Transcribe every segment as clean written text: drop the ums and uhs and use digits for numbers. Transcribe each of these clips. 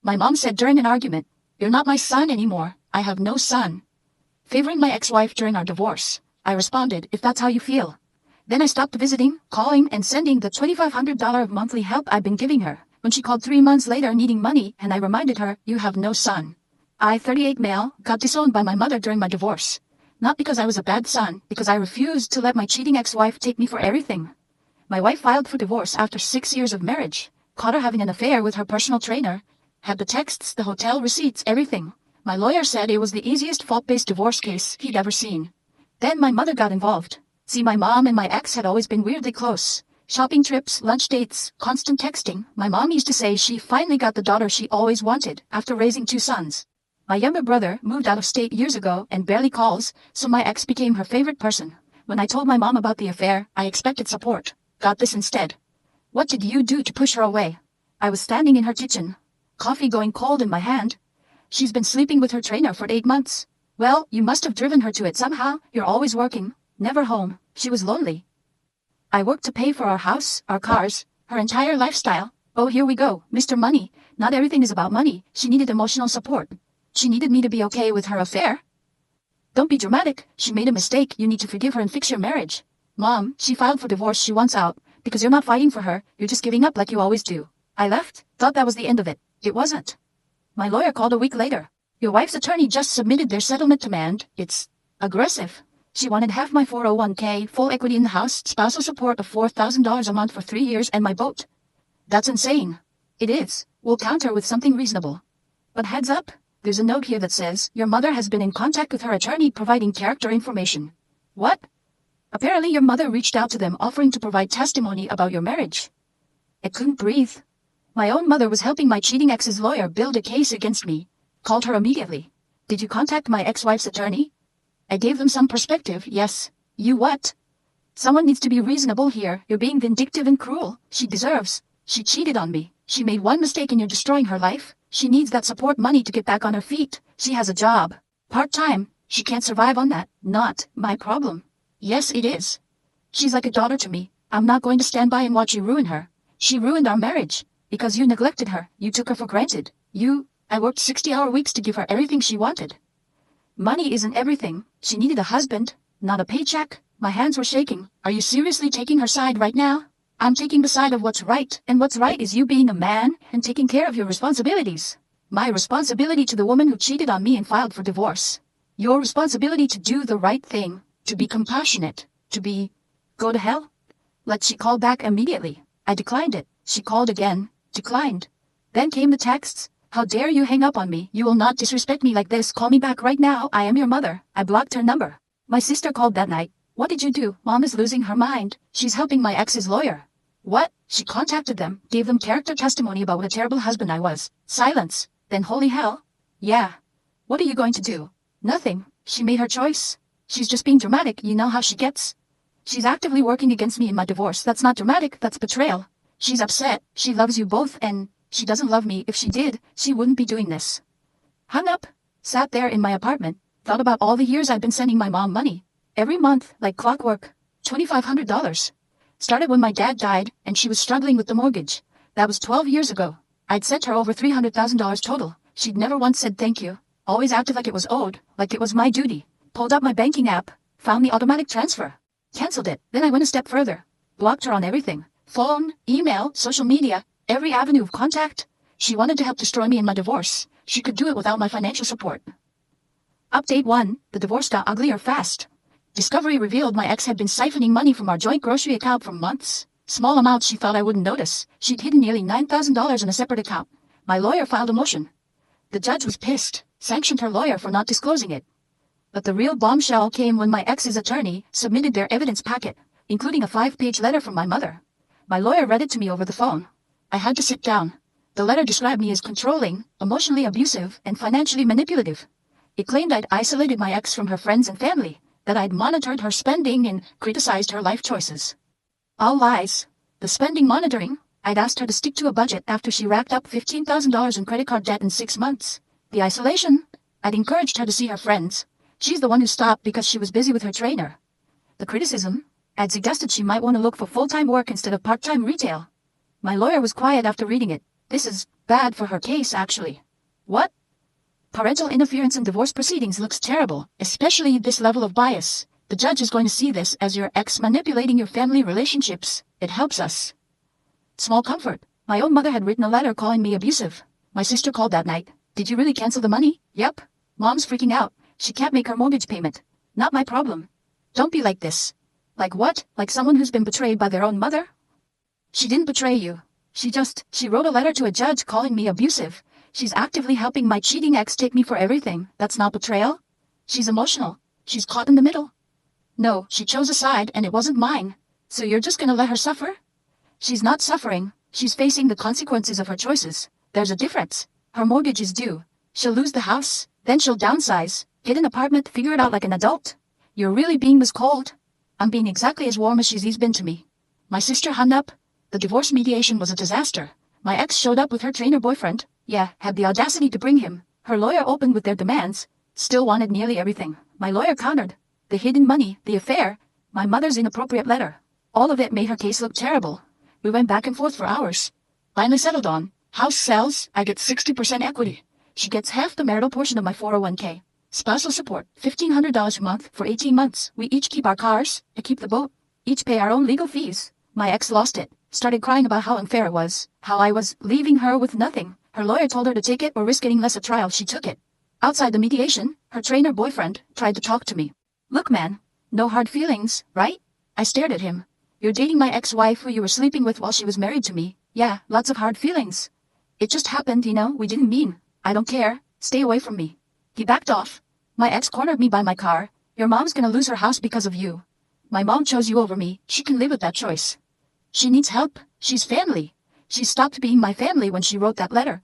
My mom said during an argument, "You're not my son anymore. I have no son." Favoring my ex-wife during our divorce, I responded, "If that's how you feel." Then I stopped visiting, calling, and sending the $2,500 of monthly help I'd been giving her. When she called 3 months later needing money, and I reminded her, "You have no son." I, 38 male, got disowned by my mother during my divorce. Not because I was a bad son, because I refused to let my cheating ex-wife take me for everything. My wife filed for divorce after 6 years of marriage, caught her having an affair with her personal trainer, had the texts, the hotel receipts, everything. My lawyer said it was the easiest fault-based divorce case he'd ever seen. Then my mother got involved. See, my mom and my ex had always been weirdly close. Shopping trips, lunch dates, constant texting. My mom used to say she finally got the daughter she always wanted after raising 2 sons. My younger brother moved out of state years ago and barely calls, so my ex became her favorite person. When I told my mom about the affair, I expected support. Got this instead. "What did you do to push her away?" I was standing in her kitchen, coffee going cold in my hand. "She's been sleeping with her trainer for 8 months. "Well, you must have driven her to it somehow. You're always working, never home. She was lonely." I worked to pay for our house, our cars, her entire lifestyle. Oh, here we go, Mr. Money. Not everything is about money. She needed emotional support. She needed me to be okay with her affair. Don't be dramatic. She made a mistake. You need to forgive her and fix your marriage. Mom, she filed for divorce. She wants out. Because you're not fighting for her. You're just giving up like you always do. I left. Thought that was the end of it. It wasn't. My lawyer called a week later. "Your wife's attorney just submitted their settlement demand. It's aggressive. She wanted half my 401k, full equity in the house, spousal support of $4,000 a month for 3 years, and my boat." That's insane. It is. We'll counter with something reasonable. But heads up, there's a note here that says, "Your mother has been in contact with her attorney providing character information." What? Apparently your mother reached out to them offering to provide testimony about your marriage. I couldn't breathe. My own mother was helping my cheating ex's lawyer build a case against me. Called her immediately. "Did you contact my ex-wife's attorney?" I gave them some perspective. "Yes." "You what?" "Someone needs to be reasonable here. You're being vindictive and cruel. She deserves. She cheated on me. She made one mistake and you're destroying her life. She needs that support money to get back on her feet. She has a job. Part-time. She can't survive on that. Not my problem." "Yes, it is. She's like a daughter to me. I'm not going to stand by and watch you ruin her. She ruined our marriage. Because you neglected her. You took her for granted. I worked 60-hour weeks to give her everything she wanted. Money isn't everything. She needed a husband, not a paycheck." My hands were shaking. "Are you seriously taking her side right now?" "I'm taking the side of what's right, and what's right is you being a man and taking care of your responsibilities. My responsibility to the woman who cheated on me and filed for divorce. Your responsibility to do the right thing, to be compassionate, go to hell." She called back immediately. I declined it. She called again, declined. Then came the texts. "How dare you hang up on me? You will not disrespect me like this. Call me back right now. I am your mother." I blocked her number. My sister called that night. "What did you do? Mom is losing her mind. She's helping my ex's lawyer." What? She contacted them, gave them character testimony about what a terrible husband I was. Silence. Then holy hell. "Yeah. What are you going to do?" "Nothing. She made her choice. She's just being dramatic. You know how she gets. She's actively working against me in my divorce. That's not dramatic. That's betrayal. She's upset. She loves you both and she doesn't love me. If she did, she wouldn't be doing this." Hung up. Sat there in my apartment. Thought about all the years I'd been sending my mom money. Every month, like clockwork. $2,500. Started when my dad died and she was struggling with the mortgage. That was 12 years ago. I'd sent her over $300,000 total. She'd never once said thank you. Always acted like it was owed, like it was my duty. Pulled up my banking app. Found the automatic transfer. Canceled it. Then I went a step further. Blocked her on everything. Phone, email, social media, every avenue of contact. She wanted to help destroy me in my divorce. She could do it without my financial support. Update 1. The divorce got uglier fast. Discovery revealed my ex had been siphoning money from our joint grocery account for months. Small amounts she thought I wouldn't notice. She'd hidden nearly $9,000 in a separate account. My lawyer filed a motion. The judge was pissed, sanctioned her lawyer for not disclosing it. But the real bombshell came when my ex's attorney submitted their evidence packet, including a 5-page letter from my mother. My lawyer read it to me over the phone. I had to sit down. The letter described me as controlling, emotionally abusive, and financially manipulative. It claimed I'd isolated my ex from her friends and family, that I'd monitored her spending and criticized her life choices. All lies. The spending monitoring, I'd asked her to stick to a budget after she racked up $15,000 in credit card debt in 6 months. The isolation, I'd encouraged her to see her friends. She's the one who stopped because she was busy with her trainer. The criticism, I'd suggested she might want to look for full-time work instead of part-time retail. My lawyer was quiet after reading it. This is Bad for her case, actually. What? Parental interference in divorce proceedings looks terrible, especially this level of bias. The judge is going to see this as your ex manipulating your family relationships. It helps us. Small comfort. My own mother had written a letter calling me abusive. My sister called that night. Did you really cancel the money? Yep. Mom's freaking out. She can't make her mortgage payment. Not my problem. Don't be like this. Like what? Like someone who's been betrayed by their own mother? She didn't betray you. She wrote a letter to a judge calling me abusive. She's actively helping my cheating ex take me for everything. That's not betrayal. She's emotional. She's caught in the middle. No, she chose a side and it wasn't mine. So you're just gonna let her suffer? She's not suffering. She's facing the consequences of her choices. There's a difference. Her mortgage is due. She'll lose the house. Then she'll downsize. Get an apartment, figure it out like an adult. You're really being this cold. I'm being exactly as warm as she's been to me. My sister hung up. The divorce mediation was a disaster. My ex showed up with her trainer boyfriend. Yeah, had the audacity to bring him. Her lawyer opened with their demands. Still wanted nearly everything. My lawyer countered. The hidden money, the affair, my mother's inappropriate letter. All of it made her case look terrible. We went back and forth for hours. Finally settled on. House sells, I get 60% equity. She gets half the marital portion of my 401k. Spousal support, $1,500 a month for 18 months. We each keep our cars. I keep the boat. Each pay our own legal fees. My ex lost it. Started crying about how unfair it was. How I was leaving her with nothing. Her lawyer told her to take it or risk getting less at trial. She took it. Outside the mediation, her trainer boyfriend tried to talk to me. Look, man, no hard feelings, right? I stared at him. You're dating my ex-wife who you were sleeping with while she was married to me. Yeah, lots of hard feelings. It just happened, we didn't mean. I don't care. Stay away from me. He backed off. My ex cornered me by my car. Your mom's gonna lose her house because of you. My mom chose you over me. She can live with that choice. She needs help. She's family. She stopped being my family when she wrote that letter.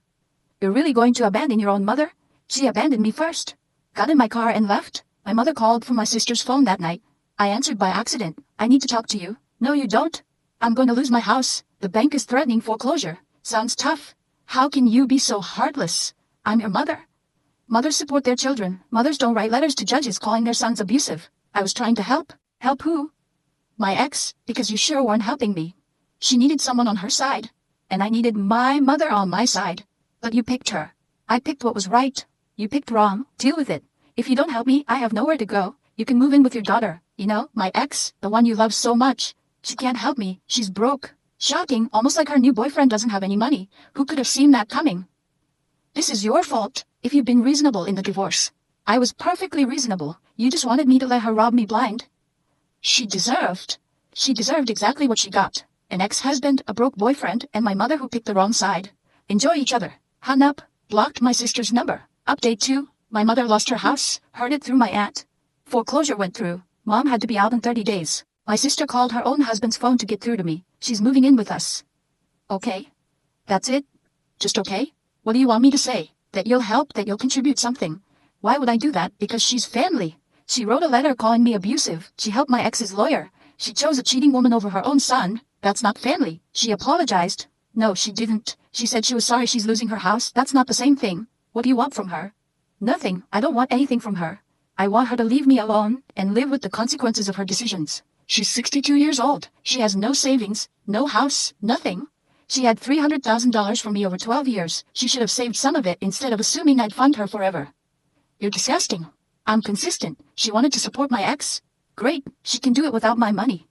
You're really going to abandon your own mother? She abandoned me first. Got in my car and left. My mother called from my sister's phone that night. I answered by accident. I need to talk to you. No, you don't. I'm going to lose my house. The bank is threatening foreclosure. Sounds tough. How can you be so heartless? I'm your mother. Mothers support their children. Mothers don't write letters to judges calling their sons abusive. I was trying to help. Help who? My ex, because you sure weren't helping me. She needed someone on her side. And I needed my mother on my side. But you picked her. I picked what was right. You picked wrong. Deal with it. If you don't help me, I have nowhere to go. You can move in with your daughter. My ex, the one you love so much. She can't help me. She's broke. Shocking, almost like her new boyfriend doesn't have any money. Who could have seen that coming? This is your fault, if you've been reasonable in the divorce. I was perfectly reasonable. You just wanted me to let her rob me blind. She deserved exactly what she got. An ex-husband, a broke boyfriend, and my mother who picked the wrong side. Enjoy each other. Hung up. Blocked my sister's number. Update 2. My mother lost her house. Heard it through my aunt. Foreclosure went through. Mom had to be out in 30 days. My sister called her own husband's phone to get through to me. She's moving in with us. Okay. That's it? Just okay? What do you want me to say? That you'll help, that you'll contribute something. Why would I do that? Because she's family. She wrote a letter calling me abusive. She helped my ex's lawyer. She chose a cheating woman over her own son. That's not family. She apologized. No, she didn't. She said she was sorry she's losing her house. That's not the same thing. What do you want from her? Nothing. I don't want anything from her. I want her to leave me alone and live with the consequences of her decisions. She's 62 years old. She has no savings, no house, nothing. She had $300,000 from me over 12 years. She should have saved some of it instead of assuming I'd fund her forever. You're disgusting. I'm consistent. She wanted to support my ex. Great. She can do it without my money.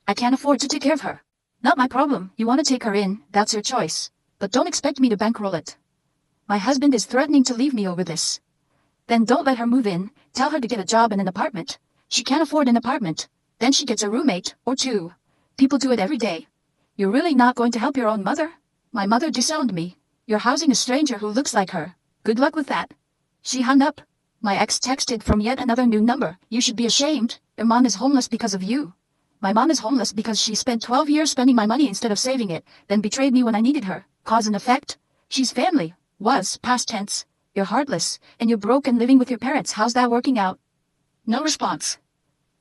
I can't afford to take care of her. Not my problem. You want to take her in, that's your choice. But don't expect me to bankroll it. My husband is threatening to leave me over this. Then don't let her move in. Tell her to get a job in an apartment. She can't afford an apartment. Then she gets a roommate, or two. People do it every day. You're really not going to help your own mother? My mother disowned me. You're housing a stranger who looks like her. Good luck with that. She hung up. My ex texted from yet another new number. You should be ashamed. Your mom is homeless because of you. My mom is homeless because she spent 12 years spending my money instead of saving it, then betrayed me when I needed her. Cause and effect? She's family. Was, past tense. You're heartless, and you're broke and living with your parents. How's that working out? No response.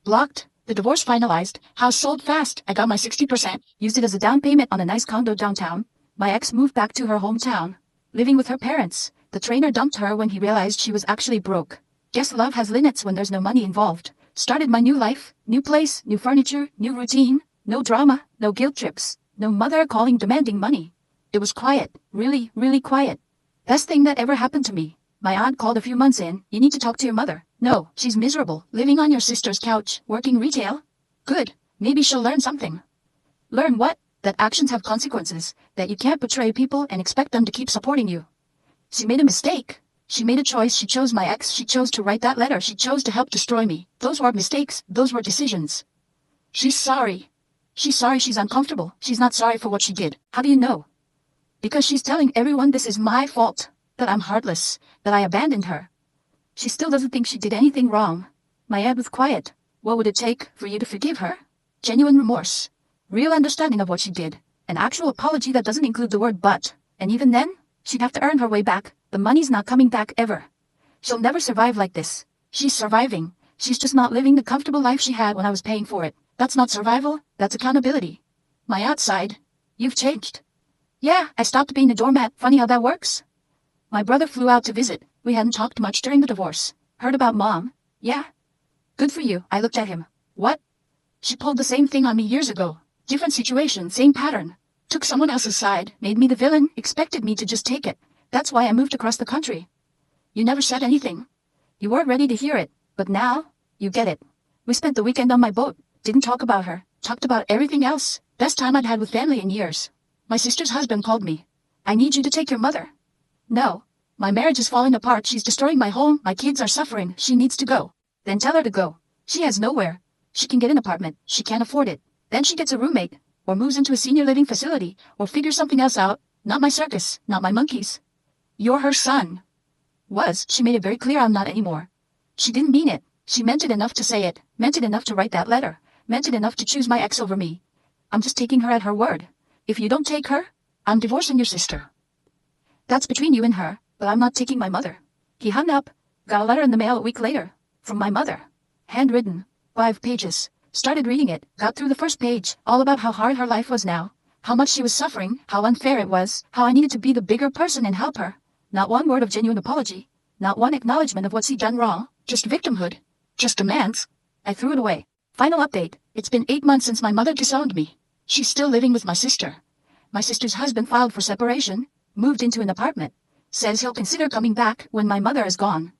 Blocked. The divorce finalized. House sold fast. I got my 60%. Used it as a down payment on a nice condo downtown. My ex moved back to her hometown. Living with her parents. The trainer dumped her when he realized she was actually broke. Guess love has limits when there's no money involved. Started my new life. New place, new furniture, new routine. No drama, no guilt trips. No mother calling demanding money. It was quiet. Really, really quiet. Best thing that ever happened to me. My aunt called a few months in. You need to talk to your mother. No, she's miserable, living on your sister's couch, working retail. Good. Maybe she'll learn something. Learn what? That actions have consequences, that you can't betray people and expect them to keep supporting you. She made a mistake. She made a choice. She chose my ex. She chose to write that letter. She chose to help destroy me. Those weren't mistakes. Those were decisions. She's sorry. She's sorry. She's uncomfortable. She's not sorry for what she did. How do you know? Because she's telling everyone this is my fault, that I'm heartless, that I abandoned her. She still doesn't think she did anything wrong. My aunt was quiet. What would it take for you to forgive her? Genuine remorse. Real understanding of what she did. An actual apology that doesn't include the word but. And even then, she'd have to earn her way back. The money's not coming back ever. She'll never survive like this. She's surviving. She's just not living the comfortable life she had when I was paying for it. That's not survival. That's accountability. My aunt sighed. You've changed. Yeah, I stopped being a doormat. Funny how that works. My brother flew out to visit. We hadn't talked much during the divorce. Heard about Mom. Yeah. Good for you. I looked at him. What? She pulled the same thing on me years ago. Different situation, same pattern. Took someone else's side, made me the villain, expected me to just take it. That's why I moved across the country. You never said anything. You weren't ready to hear it, but now, you get it. We spent the weekend on my boat. Didn't talk about her. Talked about everything else. Best time I'd had with family in years. My sister's husband called me. I need you to take your mother. No. My marriage is falling apart. She's destroying my home. My kids are suffering. She needs to go. Then tell her to go. She has nowhere. She can get an apartment. She can't afford it. Then she gets a roommate, or moves into a senior living facility, or figures something else out. Not my circus, not my monkeys. You're her son. Was. She made it very clear I'm not anymore. She didn't mean it. She meant it enough to say it. Meant it enough to write that letter. Meant it enough to choose my ex over me. I'm just taking her at her word. If you don't take her, I'm divorcing your sister. That's between you and her, but I'm not taking my mother. He hung up. Got a letter in the mail a week later. From my mother. Handwritten. 5 pages. Started reading it. Got through the first page. All about how hard her life was now. How much she was suffering. How unfair it was. How I needed to be the bigger person and help her. Not one word of genuine apology. Not one acknowledgement of what she'd done wrong. Just victimhood. Just demands. I threw it away. Final update. It's been 8 months since my mother disowned me. She's still living with my sister. My sister's husband filed for separation. Moved into an apartment. Says he'll consider coming back when my mother is gone.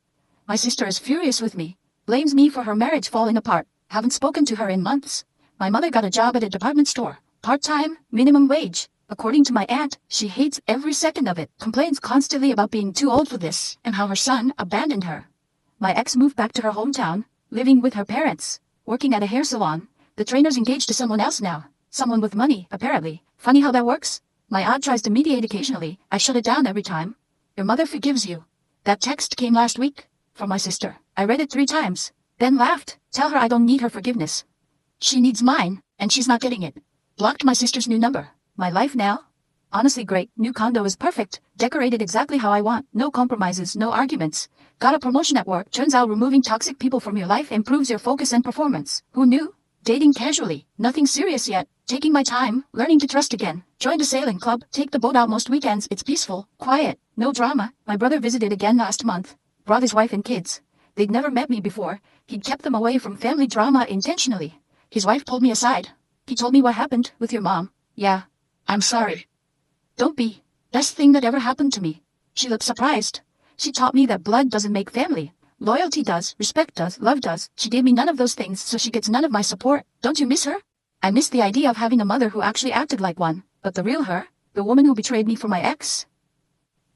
My sister is furious with me. Blames me for her marriage falling apart. Haven't spoken to her in months. My mother got a job at a department store. Part-time, minimum wage. According to my aunt, she hates every second of it. Complains constantly about being too old for this, and how her son abandoned her. My ex moved back to her hometown, living with her parents, working at a hair salon. The trainer's engaged to someone else now. Someone with money, apparently. Funny how that works. My aunt tries to mediate occasionally. I shut it down every time. Your mother forgives you. That text came last week. From my sister. I read it 3 times. Then laughed. Tell her I don't need her forgiveness. She needs mine, and she's not getting it. Blocked my sister's new number. My life now? Honestly great. New condo is perfect. Decorated exactly how I want. No compromises, no arguments. Got a promotion at work. Turns out removing toxic people from your life improves your focus and performance. Who knew? Dating casually. Nothing serious yet. Taking my time. Learning to trust again. Joined a sailing club. Take the boat out most weekends. It's peaceful. Quiet. No drama. My brother visited again last month. Brought his wife and kids. They'd never met me before. He'd kept them away from family drama intentionally. His wife pulled me aside. He told me what happened with your mom. Yeah. I'm sorry. Don't be. Best thing that ever happened to me. She looked surprised. She taught me that blood doesn't make family. Loyalty does, respect does, love does. She gave me none of those things, so she gets none of my support. Don't you miss her? I miss the idea of having a mother who actually acted like one. But the real her, the woman who betrayed me for my ex?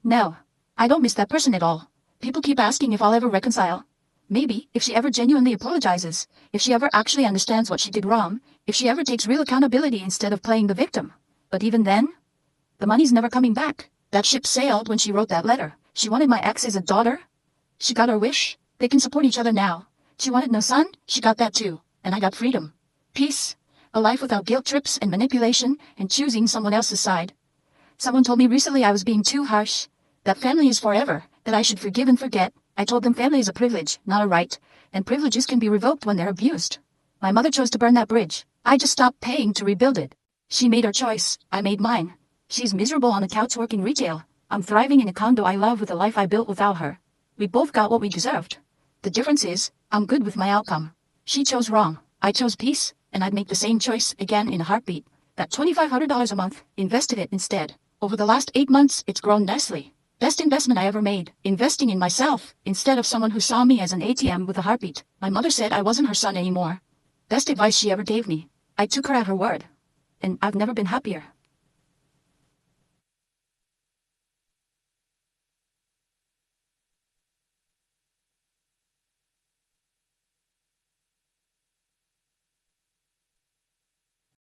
No. I don't miss that person at all. People keep asking if I'll ever reconcile. Maybe, if she ever genuinely apologizes, if she ever actually understands what she did wrong, if she ever takes real accountability instead of playing the victim. But even then, the money's never coming back. That ship sailed when she wrote that letter. She wanted my ex as a daughter. She got her wish. They can support each other now. She wanted no son. She got that too. And I got freedom. Peace. A life without guilt trips and manipulation and choosing someone else's side. Someone told me recently I was being too harsh. That family is forever. That I should forgive and forget. I told them family is a privilege, not a right. And privileges can be revoked when they're abused. My mother chose to burn that bridge. I just stopped paying to rebuild it. She made her choice. I made mine. She's miserable on the couch working retail. I'm thriving in a condo I love with a life I built without her. We both got what we deserved. The difference is, I'm good with my outcome. She chose wrong. I chose peace, and I'd make the same choice again in a heartbeat. That $2,500 a month, invested it instead. Over the last 8 months, it's grown nicely. Best investment I ever made, investing in myself, instead of someone who saw me as an ATM with a heartbeat. My mother said I wasn't her son anymore. Best advice she ever gave me. I took her at her word. And I've never been happier.